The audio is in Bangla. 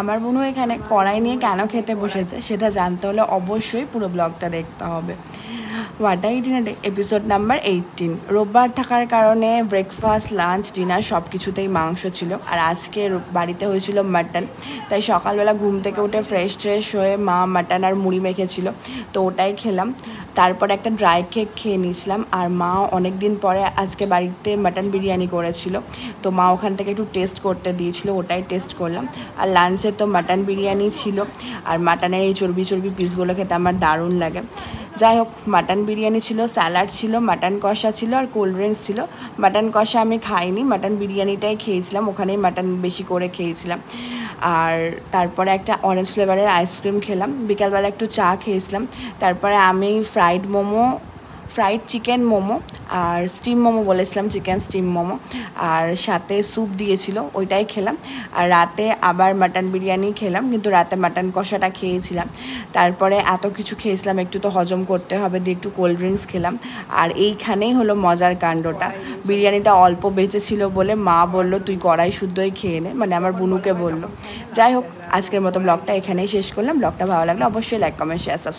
আমার বোনও এখানে কড়াই নিয়ে কেন খেতে বসেছে সেটা জানতে হলে অবশ্যই পুরো ব্লগটা দেখতে হবে। What I dinner episode number 18। রোববার থাকার কারণে ব্রেকফাস্ট, লাঞ্চ, ডিনার সব কিছুতেই মাংস ছিল। আর আজকে বাড়িতে হয়েছিল মাটন, তাই সকালবেলা ঘুম থেকে উঠে ফ্রেশ হয়ে মা মাটন আর মুড়ি মেখেছিল, তো ওটাই খেলাম। তারপর একটা ড্রাই কেক খেয়ে নিয়েছিলাম। আর মা অনেক দিন পরে আজকে বাড়িতে মাটন বিরিয়ানি করেছিল, তো মা ওখান থেকে একটু টেস্ট করতে দিয়েছিল, ওটাই টেস্ট করলাম। আর লাঞ্চে তো মাটন বিরিয়ানি ছিল, আর মাটনের এই চর্বি পিসগুলো খেতে আমার দারুণ লাগে। যাই হোক, মাটন বিরিয়ানি ছিল, স্যালাড ছিল, মাটন কষা ছিল, আর কোল্ড ড্রিঙ্কস ছিল। মাটন কষা আমি খাইনি, মাটন বিরিয়ানিটাই খেয়েছিলাম, ওখানেই মাটন বেশি করে খেয়েছিলাম। আর তারপরে একটা অরেঞ্জ ফ্লেভারের আইসক্রিম খেলাম। বিকালবেলা একটু চা খেয়েছিলাম। তারপরে আমি ফ্রাইড চিকেন মোমো আর স্টিম মোমো বলেছিলাম, চিকেন স্টিম মোমো, আর সাথে স্যুপ দিয়েছিল, ওইটাই খেলাম। আর রাতে আবার মাটন বিরিয়ানি খেলাম, কিন্তু রাতে মাটন কষাটা খেয়েছিলাম। তারপরে এত কিছু খেয়েছিলাম, একটু তো হজম করতে হবে, দিয়ে একটু কোল্ড ড্রিঙ্কস খেলাম। আর এইখানেই হলো মজার কাণ্ডটা, বিরিয়ানিটা অল্প বেঁচেছিল বলে মা বললো তুই কড়াই শুদ্ধই খেয়ে নে, মানে আমার বুনুকে বললো। যাই হোক, আজকের মতো ব্লগটা এখানেই শেষ করলাম। ব্লগটা ভালো লাগলে অবশ্যই লাইক, কমেন্ট, শেয়ার, সাবস্ক্রাইব।